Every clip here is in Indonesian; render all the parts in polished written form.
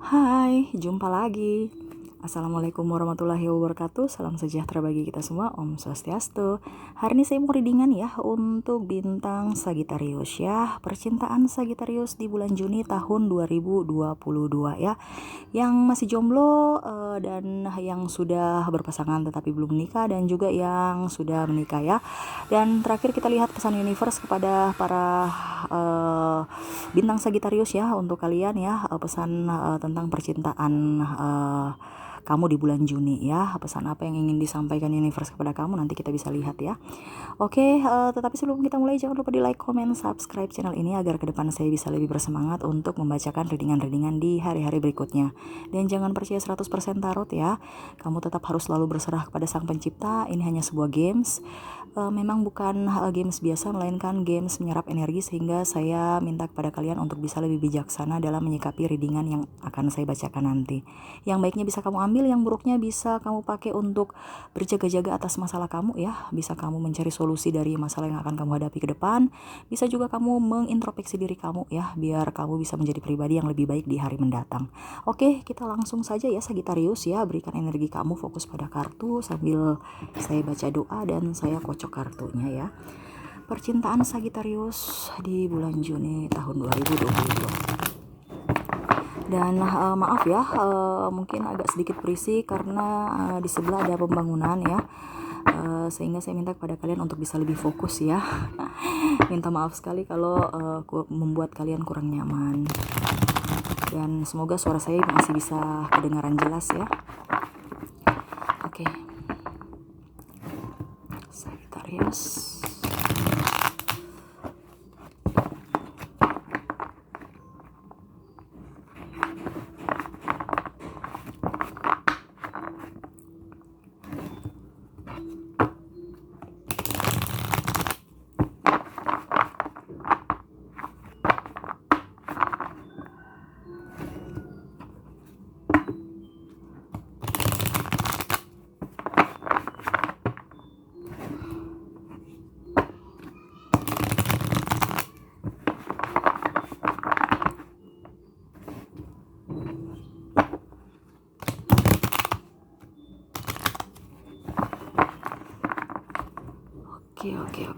Hai, jumpa lagi. Assalamualaikum warahmatullahi wabarakatuh. Salam sejahtera bagi kita semua. Om Swastiastu. Hari ini saya mau readingan ya untuk bintang Sagittarius ya. Percintaan Sagittarius di bulan Juni tahun 2022 ya. Yang masih jomblo dan yang sudah berpasangan tetapi belum menikah, dan juga yang sudah menikah ya. Dan terakhir kita lihat pesan universe kepada para bintang Sagittarius ya, untuk kalian ya, pesan tentang percintaan kamu di bulan Juni ya. Pesan apa yang ingin disampaikan universe kepada kamu, nanti kita bisa lihat ya. Oke, tetapi sebelum kita mulai, jangan lupa di like, comment, subscribe channel ini agar ke depan saya bisa lebih bersemangat untuk membacakan readingan-readingan di hari-hari berikutnya. Dan jangan percaya 100% tarot ya. Kamu tetap harus selalu berserah kepada Sang Pencipta. Ini hanya sebuah games. Memang bukan games biasa, melainkan games menyerap energi, sehingga saya minta kepada kalian untuk bisa lebih bijaksana dalam menyikapi readingan yang akan saya bacakan nanti. Yang baiknya bisa kamu ambil, yang buruknya bisa kamu pakai untuk berjaga-jaga atas masalah kamu ya. Bisa kamu mencari solusi dari masalah yang akan kamu hadapi ke depan. Bisa juga kamu mengintrospeksi diri kamu ya, biar kamu bisa menjadi pribadi yang lebih baik di hari mendatang. Oke, kita langsung saja ya Sagittarius ya. Berikan energi kamu, fokus pada kartu sambil saya baca doa dan saya kocok kartunya ya. Percintaan Sagittarius di bulan Juni tahun 2022. Dan maaf ya, mungkin agak sedikit berisik karena di sebelah ada pembangunan ya. Sehingga saya minta kepada kalian untuk bisa lebih fokus ya. Minta maaf sekali kalau membuat kalian kurang nyaman. Dan semoga suara saya masih bisa kedengaran jelas ya. Oke. Sagittarius.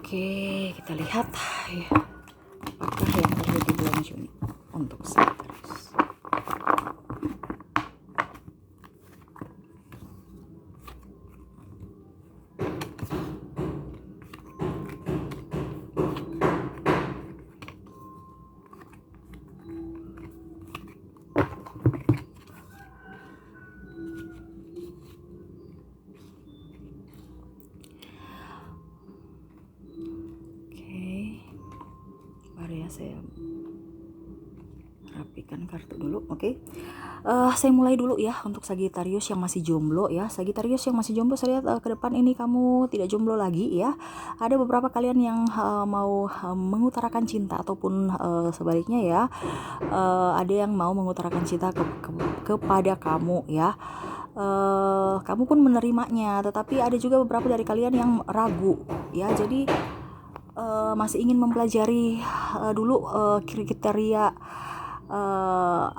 Oke, kita lihat ya, apakah yang terjadi bulan Juni untuk Sagittarius. Ya, saya rapikan kartu dulu. Oke. Saya mulai dulu ya untuk Sagittarius yang masih jomblo ya. Sagittarius yang masih jomblo, saya lihat ke depan ini kamu tidak jomblo lagi ya. Ada beberapa kalian yang mau mengutarakan cinta, ataupun sebaliknya ya. Ada yang mau mengutarakan cinta kepada kamu ya. Kamu pun menerimanya, tetapi ada juga beberapa dari kalian yang ragu ya. Jadi masih ingin mempelajari dulu kriteria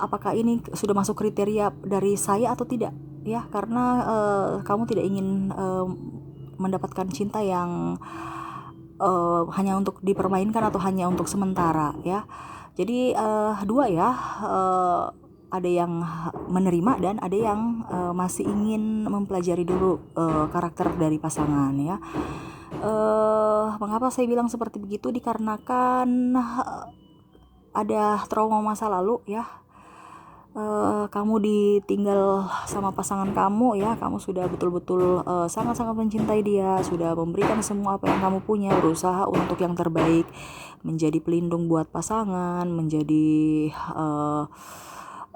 apakah ini sudah masuk kriteria dari saya atau tidak ya, karena kamu tidak ingin mendapatkan cinta yang hanya untuk dipermainkan atau hanya untuk sementara ya. Jadi dua ya, ada yang menerima dan ada yang masih ingin mempelajari dulu karakter dari pasangan ya. Mengapa saya bilang seperti begitu? Dikarenakan ada trauma masa lalu ya. Kamu ditinggal sama pasangan kamu ya. Kamu sudah betul-betul sangat-sangat mencintai dia, sudah memberikan semua apa yang kamu punya, berusaha untuk yang terbaik, menjadi pelindung buat pasangan, menjadi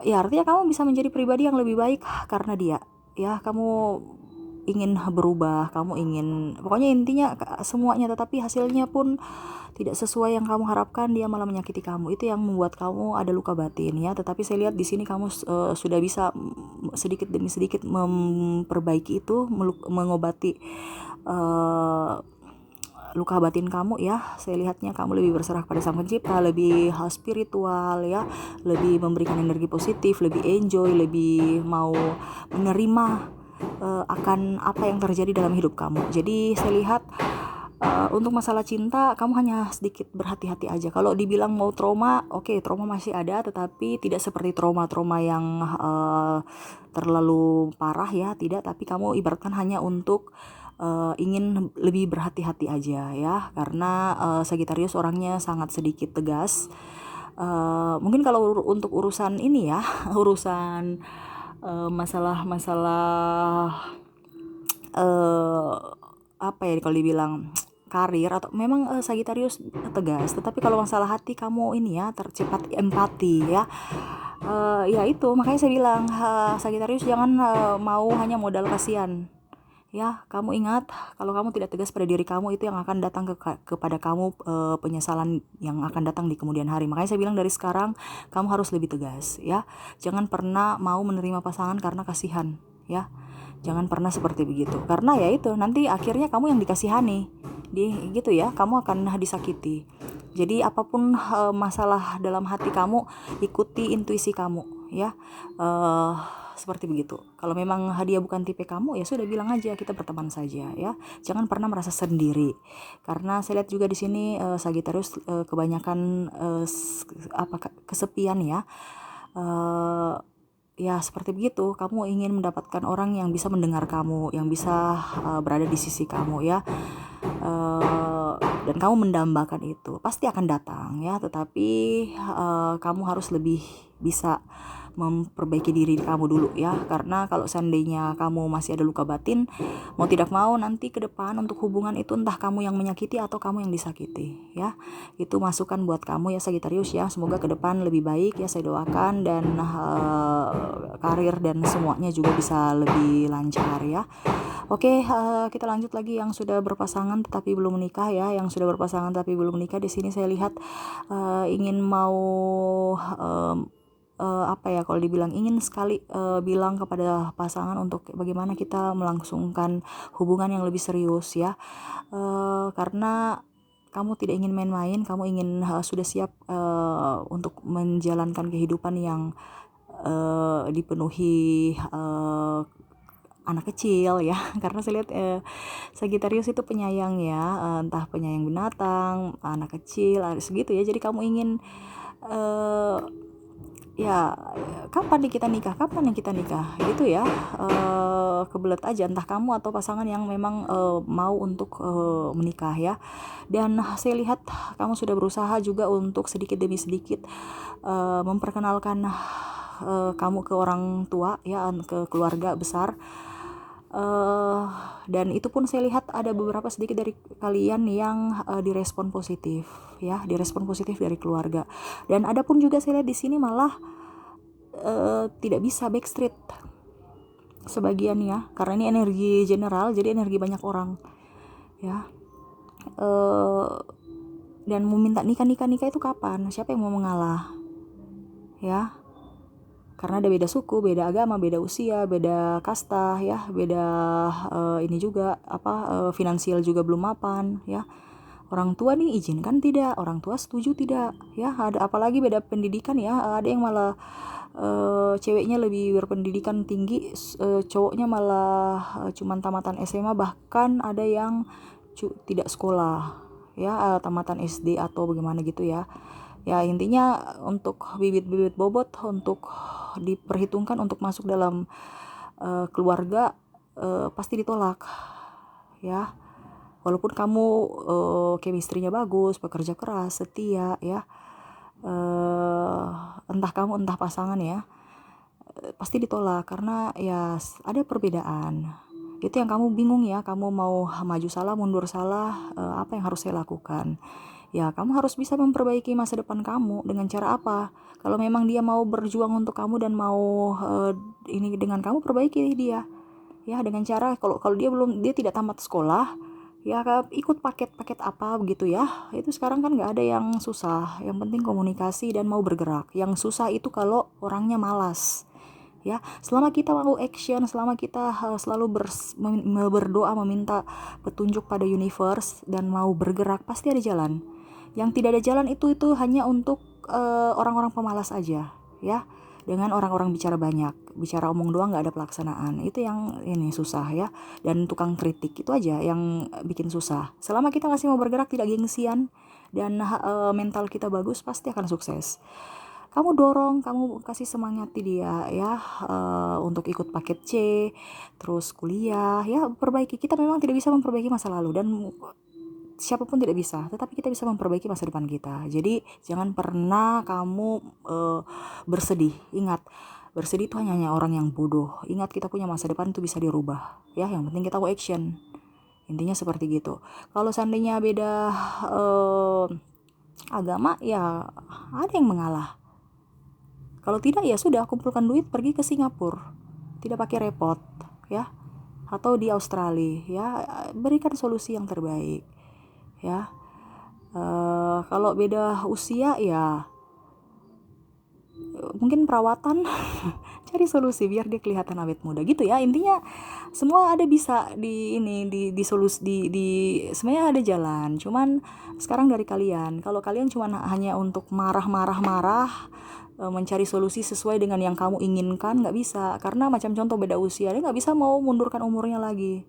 ya artinya kamu bisa menjadi pribadi yang lebih baik karena dia ya. Kamu ingin berubah, kamu ingin, pokoknya intinya semuanya, tetapi hasilnya pun tidak sesuai yang kamu harapkan. Dia malah menyakiti kamu. Itu yang membuat kamu ada luka batin ya. Tetapi saya lihat di sini kamu sudah bisa sedikit demi sedikit memperbaiki itu, mengobati luka batin kamu ya, saya lihatnya kamu lebih berserah pada Sang Pencipta, lebih spiritual ya, lebih memberikan energi positif, lebih enjoy, lebih mau menerima akan apa yang terjadi dalam hidup kamu. Jadi saya lihat untuk masalah cinta kamu hanya sedikit berhati-hati aja. Kalau dibilang mau trauma, oke, trauma masih ada, tetapi tidak seperti trauma-trauma yang terlalu parah ya, tidak. Tapi kamu ibaratkan hanya untuk ingin lebih berhati-hati aja ya, karena Sagittarius orangnya sangat sedikit tegas. Mungkin kalau untuk urusan ini ya, urusan masalah-masalah apa ya kalau dibilang karir atau memang Sagittarius tegas, tetapi kalau masalah hati kamu ini ya tercepat empati ya. Ya itu makanya saya bilang Sagittarius jangan mau hanya modal kasihan. Ya, kamu ingat kalau kamu tidak tegas pada diri kamu, itu yang akan datang kepada kamu penyesalan yang akan datang di kemudian hari. Makanya saya bilang dari sekarang kamu harus lebih tegas ya. Jangan pernah mau menerima pasangan karena kasihan ya. Jangan pernah seperti begitu. Karena ya itu nanti akhirnya kamu yang dikasihani. Gitu ya, kamu akan disakiti. Jadi apapun masalah dalam hati kamu, ikuti intuisi kamu ya. Seperti begitu. Kalau memang dia bukan tipe kamu, ya sudah bilang aja kita berteman saja ya. Jangan pernah merasa sendiri. Karena saya lihat juga di sini Sagittarius kebanyakan kesepian ya. Ya seperti begitu, kamu ingin mendapatkan orang yang bisa mendengar kamu, yang bisa berada di sisi kamu ya. Dan kamu mendambakan itu pasti akan datang ya, tetapi kamu harus lebih bisa memperbaiki diri kamu dulu ya, karena kalau seandainya kamu masih ada luka batin, mau tidak mau nanti ke depan untuk hubungan itu entah kamu yang menyakiti atau kamu yang disakiti ya. Itu masukan buat kamu ya Sagittarius ya, semoga ke depan lebih baik ya, saya doakan, dan karir dan semuanya juga bisa lebih lancar ya. Oke, kita lanjut lagi yang sudah berpasangan tetapi belum menikah ya. Yang sudah berpasangan tapi belum menikah, di sini saya lihat ingin mau apa ya kalau dibilang, ingin sekali bilang kepada pasangan untuk bagaimana kita melangsungkan hubungan yang lebih serius ya. Karena kamu tidak ingin main-main, kamu ingin sudah siap untuk menjalankan kehidupan yang dipenuhi anak kecil ya. Karena saya lihat Sagittarius itu penyayang ya, entah penyayang binatang, anak kecil, segitu ya. Jadi kamu ingin ya kapan nih kita nikah, kapan nih kita nikah gitu ya. Kebelet aja entah kamu atau pasangan yang memang mau untuk menikah ya. Dan saya lihat kamu sudah berusaha juga untuk sedikit demi sedikit memperkenalkan kamu ke orang tua ya, ke keluarga besar. Dan itu pun saya lihat ada beberapa sedikit dari kalian yang direspon positif ya, direspon positif dari keluarga. Dan ada pun juga saya lihat di sini malah tidak bisa backstreet sebagian ya, karena ini energi general, jadi energi banyak orang ya. Dan meminta nikah itu kapan? Siapa yang mau mengalah ya? Karena ada beda suku, beda agama, beda usia, beda kasta ya, beda ini juga finansial juga belum mapan ya. Orang tua nih izinkan tidak, orang tua setuju tidak ya. Ada apalagi beda pendidikan ya, ada yang malah ceweknya lebih berpendidikan tinggi, cowoknya malah cuman tamatan SMA, bahkan ada yang tidak sekolah ya, tamatan SD atau bagaimana gitu ya. Ya intinya untuk bibit-bibit bobot untuk diperhitungkan untuk masuk dalam keluarga pasti ditolak ya. Walaupun kamu chemistry-nya bagus, bekerja keras, setia ya, entah kamu entah pasangan ya, pasti ditolak karena ya ada perbedaan. Itu yang kamu bingung ya, kamu mau maju salah, mundur salah, apa yang harus saya lakukan? Ya kamu harus bisa memperbaiki masa depan kamu dengan cara apa? Kalau memang dia mau berjuang untuk kamu dan mau ini dengan kamu, perbaiki dia ya, dengan cara kalau dia tidak tamat sekolah ya, ikut paket apa begitu ya. Itu sekarang kan nggak ada yang susah, yang penting komunikasi dan mau bergerak. Yang susah itu kalau orangnya malas ya. Selama kita mau action, selama kita selalu berdoa meminta petunjuk pada universe dan mau bergerak, pasti ada jalan. Yang tidak ada jalan itu hanya untuk orang-orang pemalas aja, ya. Dengan orang-orang bicara banyak, bicara omong doang nggak ada pelaksanaan, itu yang ini susah ya. Dan tukang kritik itu aja yang bikin susah. Selama kita masih mau bergerak, tidak gengsian dan mental kita bagus, pasti akan sukses. Kamu dorong, kamu kasih semangati dia ya, untuk ikut paket C, terus kuliah ya, perbaiki. Kita memang tidak bisa memperbaiki masa lalu dan siapapun tidak bisa, tetapi kita bisa memperbaiki masa depan kita. Jadi jangan pernah kamu bersedih. Ingat, bersedih itu hanya orang yang bodoh. Ingat, kita punya masa depan itu bisa dirubah. Ya, yang penting kita mau action. Intinya seperti gitu. Kalau seandainya beda agama, ya ada yang mengalah. Kalau tidak, ya sudah, kumpulkan duit pergi ke Singapura. Tidak pakai repot, ya. Atau di Australia, ya, berikan solusi yang terbaik. Ya, kalau beda usia ya mungkin perawatan cari solusi biar dia kelihatan awet muda gitu ya. Intinya semua ada bisa di solusi di sebenarnya ada jalan. Cuman sekarang dari kalian. Kalau kalian cuma hanya untuk marah mencari solusi sesuai dengan yang kamu inginkan, nggak bisa. Karena macam contoh beda usia, dia nggak bisa mau mundurkan umurnya lagi.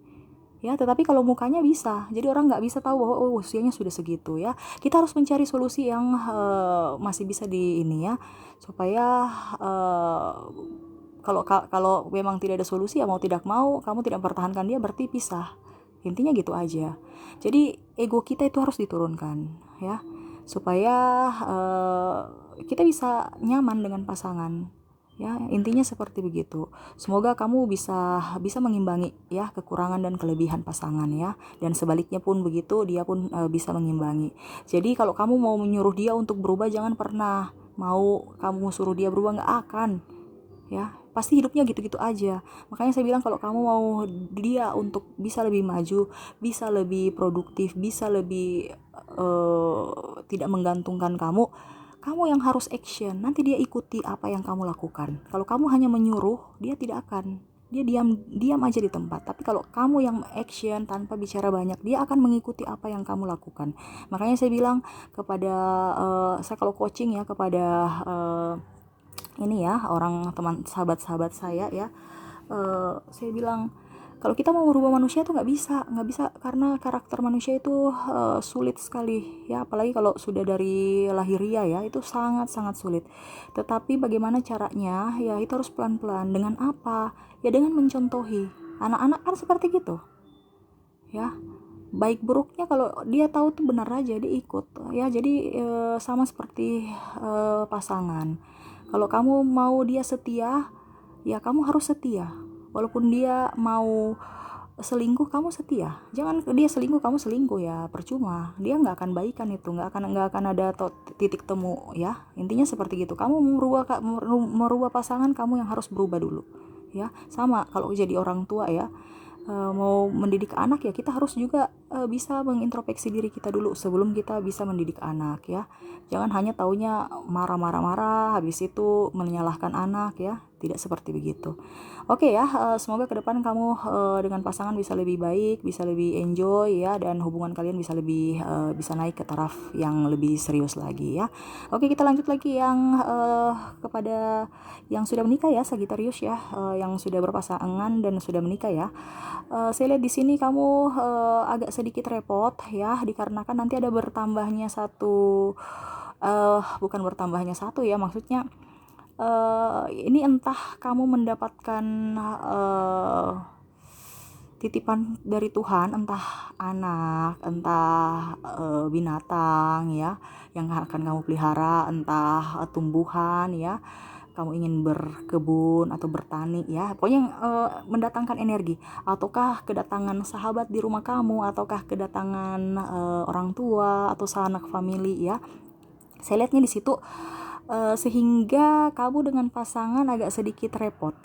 Ya, tetapi kalau mukanya bisa, jadi orang nggak bisa tahu bahwa usianya sudah segitu ya. Kita harus mencari solusi yang masih bisa di ini ya, supaya kalau memang tidak ada solusi, ya mau tidak mau kamu tidak mempertahankan dia, berarti pisah. Intinya gitu aja. Jadi ego kita itu harus diturunkan ya, supaya kita bisa nyaman dengan pasangan. Ya, intinya seperti begitu. Semoga kamu bisa mengimbangi ya kekurangan dan kelebihan pasangan ya, dan sebaliknya pun begitu, dia pun bisa mengimbangi. Jadi kalau kamu mau menyuruh dia untuk berubah, jangan pernah mau kamu suruh dia berubah, nggak akan. Ya, pasti hidupnya gitu-gitu aja. Makanya saya bilang kalau kamu mau dia untuk bisa lebih maju, bisa lebih produktif, bisa lebih tidak menggantungkan kamu yang harus action. Nanti dia ikuti apa yang kamu lakukan. Kalau kamu hanya menyuruh, dia tidak akan. Dia diam aja di tempat. Tapi kalau kamu yang action tanpa bicara banyak, dia akan mengikuti apa yang kamu lakukan. Makanya saya bilang kepada saya kalau coaching ya, kepada ini ya, orang teman sahabat-sahabat saya ya, saya bilang kalau kita mau merubah manusia tuh nggak bisa karena karakter manusia itu sulit sekali ya, apalagi kalau sudah dari lahiriah ya, itu sangat sulit. Tetapi bagaimana caranya ya, itu harus pelan-pelan. Dengan apa? Ya dengan mencontohi. Anak-anak kan seperti gitu ya, baik buruknya kalau dia tahu tuh benar aja dia ikut ya. Jadi sama seperti pasangan. Kalau kamu mau dia setia, ya kamu harus setia. Walaupun dia mau selingkuh, kamu setia. Jangan dia selingkuh kamu selingkuh, ya percuma. Dia nggak akan baikan itu, nggak akan ada titik temu ya. Intinya seperti gitu. Kamu merubah pasangan, kamu yang harus berubah dulu ya. Sama kalau jadi orang tua ya, mau mendidik anak ya, kita harus juga bisa mengintrospeksi diri kita dulu sebelum kita bisa mendidik anak ya. Jangan hanya taunya marah habis itu menyalahkan anak ya, tidak seperti begitu. Oke ya, semoga ke depan kamu dengan pasangan bisa lebih baik, bisa lebih enjoy ya, dan hubungan kalian bisa lebih bisa naik ke taraf yang lebih serius lagi ya. Oke, kita lanjut lagi yang kepada yang sudah menikah ya, Sagittarius ya, yang sudah berpasangan dan sudah menikah ya. Saya lihat di sini kamu agak sedikit repot ya, dikarenakan nanti ada bertambahnya satu, bukan bertambahnya satu ya, maksudnya ini entah kamu mendapatkan titipan dari Tuhan, entah anak, entah binatang ya yang akan kamu pelihara, entah tumbuhan ya, kamu ingin berkebun atau bertani ya, pokoknya mendatangkan energi, ataukah kedatangan sahabat di rumah kamu, ataukah kedatangan orang tua atau sanak family ya. Saya lihatnya di situ, sehingga kamu dengan pasangan agak sedikit repot.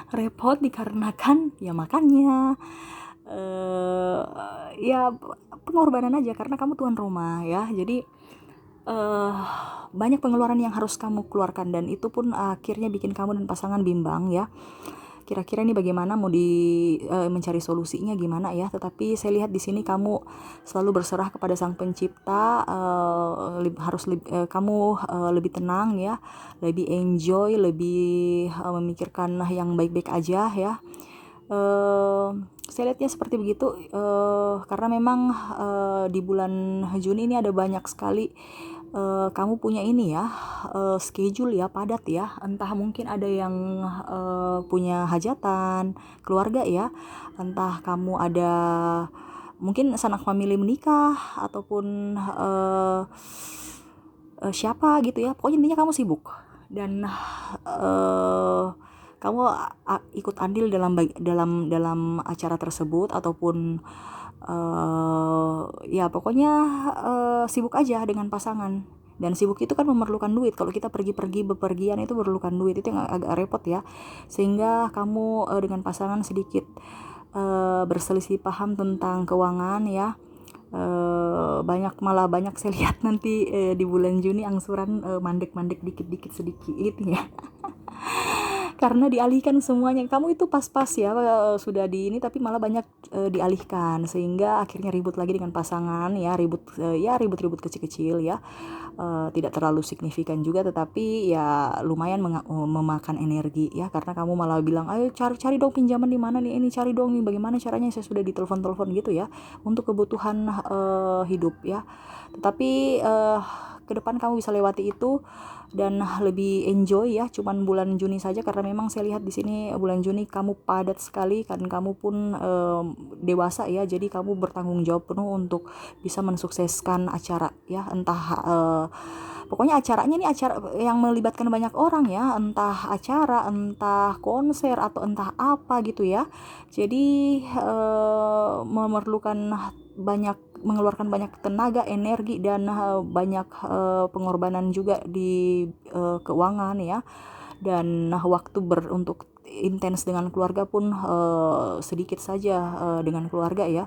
Repot dikarenakan ya makannya, ya pengorbanan aja karena kamu tuan rumah ya. Jadi eh banyak pengeluaran yang harus kamu keluarkan, dan itu pun akhirnya bikin kamu dan pasangan bimbang ya. Kira-kira ini bagaimana mau mencari solusinya gimana ya? Tetapi saya lihat di sini kamu selalu berserah kepada Sang Pencipta. Kamu lebih tenang ya, lebih enjoy, lebih memikirkan yang baik-baik aja ya. Saya lihatnya seperti begitu, karena memang di bulan Juni ini ada banyak sekali kamu punya ini ya, schedule ya, padat ya. Entah mungkin ada yang punya hajatan keluarga ya, entah kamu ada mungkin sanak famili menikah, ataupun siapa gitu ya. Pokoknya intinya kamu sibuk, dan kamu ikut andil dalam acara tersebut, ataupun ya pokoknya sibuk aja dengan pasangan. Dan sibuk itu kan memerlukan duit. Kalau kita pergi-pergi bepergian itu memerlukan duit, itu yang agak repot ya. Sehingga kamu dengan pasangan sedikit berselisih paham tentang keuangan ya. Malah banyak saya lihat nanti di bulan Juni angsuran mandek-mandek dikit-dikit sedikit ya. Karena dialihkan semuanya. Kamu itu pas-pas ya, sudah di ini, tapi malah banyak dialihkan, sehingga akhirnya ribut lagi dengan pasangan ya. Ribut-ribut kecil-kecil ya, tidak terlalu signifikan juga, tetapi ya lumayan memakan energi ya. Karena kamu malah bilang, ayo cari dong pinjaman di mana nih, ini cari dong nih, bagaimana caranya, saya sudah ditelepon-telepon gitu ya, untuk kebutuhan hidup ya. Tetapi ke depan kamu bisa lewati itu dan lebih enjoy ya. Cuman bulan Juni saja, karena memang saya lihat di sini bulan Juni kamu padat sekali, kan kamu pun dewasa ya, jadi kamu bertanggung jawab penuh untuk bisa mensukseskan acara ya. Pokoknya acaranya ini acara yang melibatkan banyak orang ya, entah acara, entah konser, atau entah apa gitu ya. Jadi mengeluarkan banyak tenaga, energi, dan banyak pengorbanan juga di keuangan ya. Dan waktu untuk intens dengan keluarga pun sedikit saja dengan keluarga ya.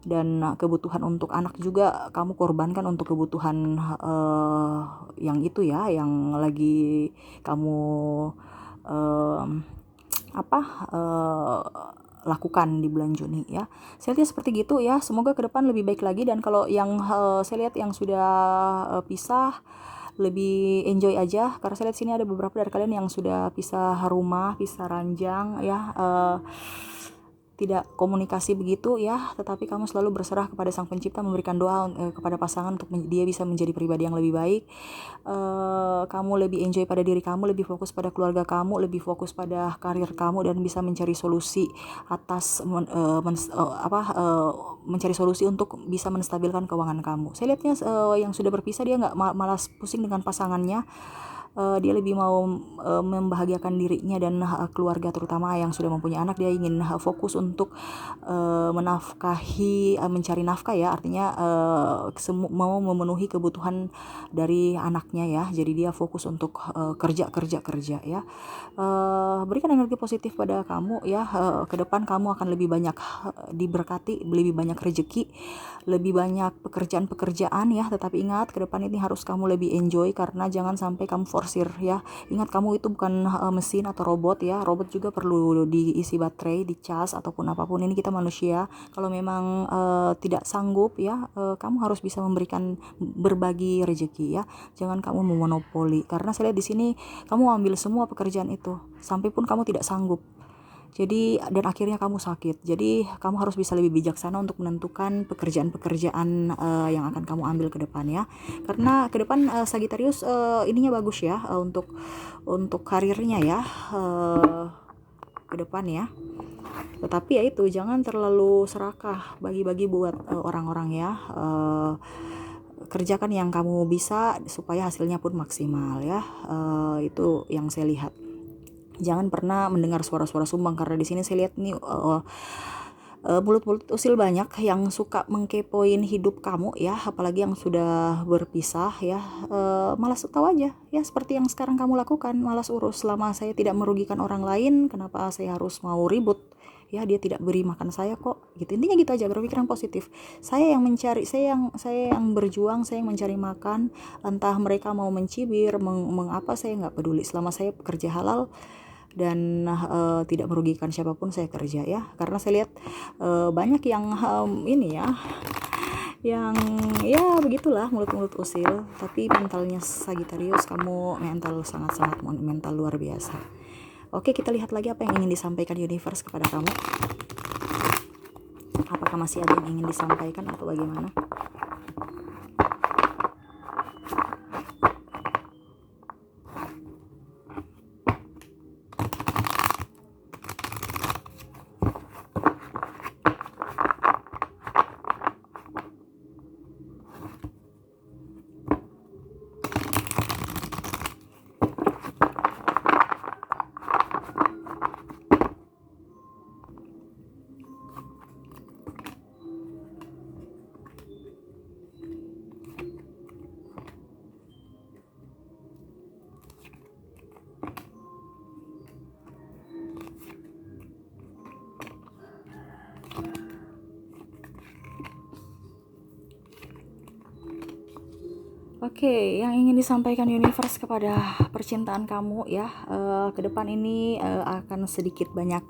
Dan kebutuhan untuk anak juga kamu korbankan untuk kebutuhan yang itu ya, yang lagi kamu uh, lakukan di bulan Juni ya. Saya lihat seperti gitu ya. Semoga ke depan lebih baik lagi. Dan kalau yang saya lihat yang sudah pisah, lebih enjoy aja, karena saya lihat sini ada beberapa dari kalian yang sudah pisah rumah, pisah ranjang ya. Tidak komunikasi begitu ya, tetapi kamu selalu berserah kepada Sang Pencipta, memberikan doa kepada pasangan untuk dia bisa menjadi pribadi yang lebih baik. Kamu lebih enjoy pada diri kamu, lebih fokus pada keluarga kamu, lebih fokus pada karir kamu, dan bisa mencari solusi atas mencari solusi untuk bisa menstabilkan keuangan kamu. Saya lihatnya yang sudah berpisah dia nggak malas pusing dengan pasangannya. Dia lebih mau membahagiakan dirinya dan keluarga, terutama yang sudah mempunyai anak. Dia ingin fokus untuk mencari nafkah ya, artinya mau memenuhi kebutuhan dari anaknya ya. Jadi dia fokus untuk kerja ya. Berikan energi positif pada kamu ya. Ke depan kamu akan lebih banyak diberkati, lebih banyak rezeki, lebih banyak pekerjaan ya. Tetapi ingat, ke depan ini harus kamu lebih enjoy, karena jangan sampai kamu forsir ya. Ingat, kamu itu bukan mesin atau robot ya. Robot juga perlu diisi baterai, dicas, ataupun apapun. Ini kita manusia. Kalau memang tidak sanggup ya, kamu harus bisa berbagi rezeki ya. Jangan kamu memonopoli, karena saya lihat di sini kamu ambil semua pekerjaan itu sampai pun kamu tidak sanggup. Jadi, dan akhirnya kamu sakit. Jadi kamu harus bisa lebih bijaksana untuk menentukan pekerjaan-pekerjaan yang akan kamu ambil ke depan ya. Karena ke depan Sagittarius ininya bagus ya, untuk karirnya ya, ke depan ya. Tetapi ya itu, jangan terlalu serakah bagi-bagi buat orang-orang ya. Kerjakan yang kamu bisa supaya hasilnya pun maksimal ya. Itu yang saya lihat. Jangan pernah mendengar suara-suara sumbang, karena di sini saya lihat nih mulut-mulut usil banyak yang suka mengkepoin hidup kamu ya, apalagi yang sudah berpisah ya. Malas tahu aja ya, seperti yang sekarang kamu lakukan, malas urus. Selama saya tidak merugikan orang lain, kenapa saya harus mau ribut ya, dia tidak beri makan saya kok gitu. Intinya gitu aja, berpikiran positif. Saya yang mencari, saya yang berjuang, saya yang mencari makan. Entah mereka mau mencibir mengapa, saya nggak peduli. Selama saya pekerja halal dan tidak merugikan siapapun, saya kerja ya. Karena saya lihat banyak yang ini ya, yang ya begitulah, mulut-mulut usil, tapi mentalnya Sagittarius, kamu mental sangat-sangat mental luar biasa. Oke, kita lihat lagi apa yang ingin disampaikan universe kepada kamu. Apakah masih ada yang ingin disampaikan atau bagaimana? Oke, yang ingin disampaikan universe kepada percintaan kamu ya, ke depan ini akan sedikit banyak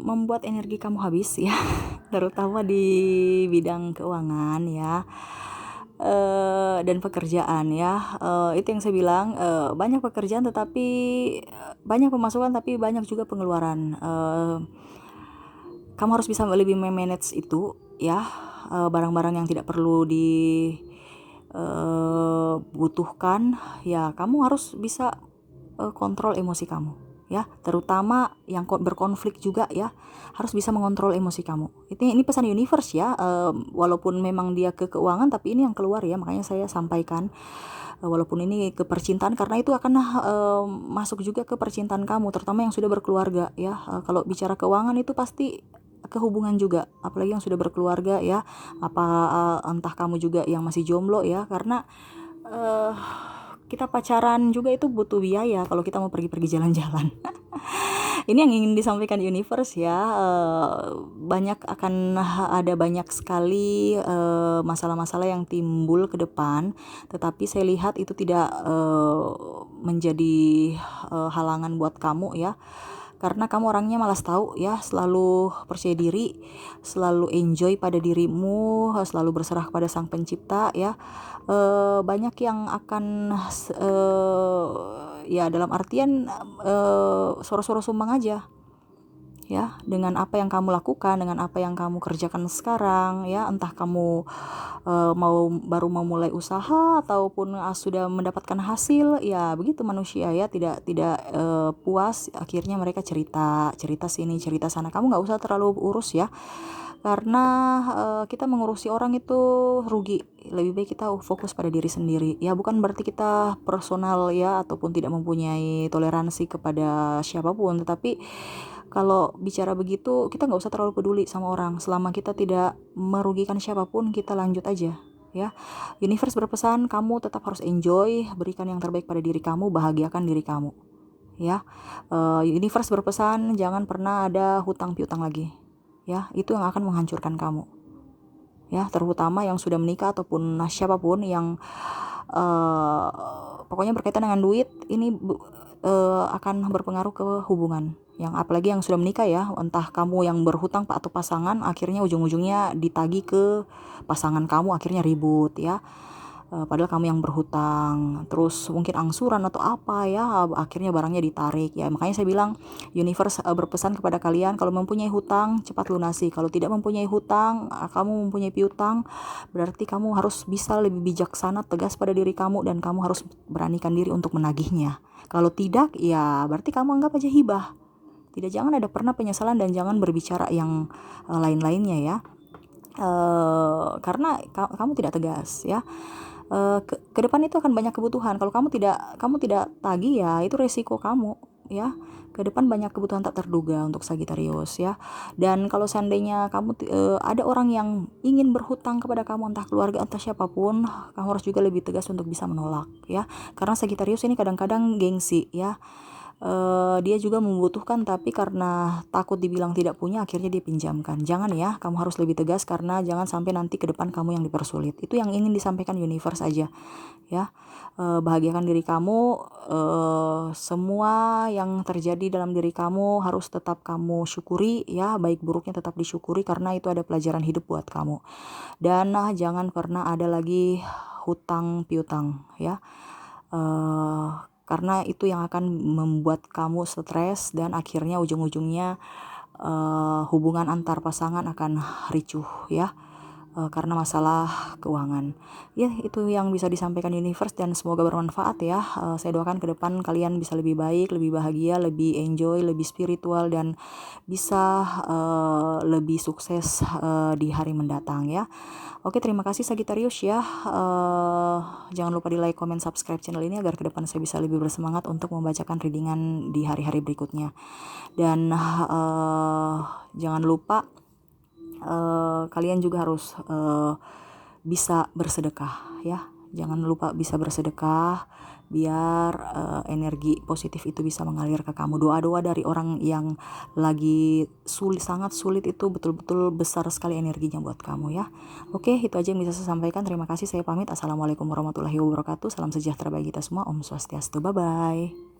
membuat energi kamu habis ya, terutama di bidang keuangan ya, dan pekerjaan ya. Itu yang saya bilang, banyak pekerjaan tetapi banyak pemasukan, tapi banyak juga pengeluaran. Kamu harus bisa lebih memanage itu ya, barang-barang yang tidak perlu dibutuhkan ya. Kamu harus bisa kontrol emosi kamu ya, terutama yang berkonflik juga ya, harus bisa mengontrol emosi kamu. Ini pesan universe ya, walaupun memang dia ke keuangan, tapi ini yang keluar ya, makanya saya sampaikan. Walaupun ini ke percintaan, karena itu akan masuk juga ke percintaan kamu, terutama yang sudah berkeluarga ya. Kalau bicara keuangan itu pasti kehubungan juga, apalagi yang sudah berkeluarga ya. Entah kamu juga yang masih jomblo ya, karena kita pacaran juga itu butuh biaya kalau kita mau pergi-pergi jalan-jalan. Ini yang ingin disampaikan universe ya. Ada banyak sekali masalah-masalah yang timbul ke depan, tetapi saya lihat itu tidak menjadi halangan buat kamu ya, karena kamu orangnya malas tahu ya, selalu percaya diri, selalu enjoy pada dirimu, selalu berserah kepada sang pencipta ya. Banyak yang akan ya, dalam artian suara-suara sumbang aja ya, dengan apa yang kamu lakukan, dengan apa yang kamu kerjakan sekarang ya. Entah kamu baru memulai usaha ataupun sudah mendapatkan hasil ya, begitu manusia ya, tidak puas, akhirnya mereka cerita sini cerita sana. Kamu nggak usah terlalu urus ya, karena kita mengurusi orang itu rugi. Lebih baik kita fokus pada diri sendiri ya. Bukan berarti kita personal ya, ataupun tidak mempunyai toleransi kepada siapapun, tetapi kalau bicara begitu, kita nggak usah terlalu peduli sama orang. Selama kita tidak merugikan siapapun, kita lanjut aja ya. Universe berpesan, kamu tetap harus enjoy, berikan yang terbaik pada diri kamu, bahagiakan diri kamu ya. Universe berpesan, jangan pernah ada hutang piutang lagi ya. Itu yang akan menghancurkan kamu ya, terutama yang sudah menikah ataupun siapapun yang pokoknya berkaitan dengan duit. Ini akan berpengaruh ke hubungan, yang apalagi yang sudah menikah ya. Entah kamu yang berhutang atau pasangan, akhirnya ujung-ujungnya ditagih ke pasangan kamu, akhirnya ribut ya. Padahal kamu yang berhutang, terus mungkin angsuran atau apa ya, akhirnya barangnya ditarik ya. Makanya saya bilang universe berpesan kepada kalian, kalau mempunyai hutang cepat lunasi. Kalau tidak mempunyai hutang, kamu mempunyai piutang, berarti kamu harus bisa lebih bijaksana, tegas pada diri kamu, dan kamu harus beranikan diri untuk menagihnya. Kalau tidak ya berarti kamu anggap aja hibah. Tidak, jangan ada pernah penyesalan, dan jangan berbicara yang lain-lainnya ya. Karena kamu tidak tegas ya. Ke depan itu akan banyak kebutuhan. Kalau kamu tidak tagih ya, itu resiko kamu ya. Ke depan banyak kebutuhan tak terduga untuk Sagitarius ya. Dan kalau seandainya kamu ada orang yang ingin berhutang kepada kamu, entah keluarga entah siapapun, kamu harus juga lebih tegas untuk bisa menolak ya. Karena Sagitarius ini kadang-kadang gengsi ya. Dia juga membutuhkan tapi karena takut dibilang tidak punya akhirnya dia pinjamkan. Jangan ya, kamu harus lebih tegas karena jangan sampai nanti ke depan kamu yang dipersulit. Itu yang ingin disampaikan universe aja ya. Bahagiakan diri kamu, semua yang terjadi dalam diri kamu harus tetap kamu syukuri ya, baik buruknya tetap disyukuri karena itu ada pelajaran hidup buat kamu. Dan jangan pernah ada lagi hutang piutang ya. Karena itu yang akan membuat kamu stres dan akhirnya ujung-ujungnya hubungan antar pasangan akan ricuh ya. Karena masalah keuangan. Ya, itu yang bisa disampaikan universe dan semoga bermanfaat ya. Saya doakan ke depan kalian bisa lebih baik, lebih bahagia, lebih enjoy, lebih spiritual dan bisa lebih sukses di hari mendatang ya. Oke, terima kasih Sagittarius ya. Jangan lupa di like, comment, subscribe channel ini agar ke depan saya bisa lebih bersemangat untuk membacakan readingan di hari-hari berikutnya. Dan jangan lupa kalian juga harus bisa bersedekah ya. Jangan lupa bisa bersedekah biar energi positif itu bisa mengalir ke kamu. Doa-doa dari orang yang lagi sangat sulit itu betul-betul besar sekali energinya buat kamu ya. Oke, itu aja yang bisa saya sampaikan. Terima kasih, saya pamit. Assalamualaikum warahmatullahi wabarakatuh. Salam sejahtera bagi kita semua. Om Swastiastu. Bye-bye.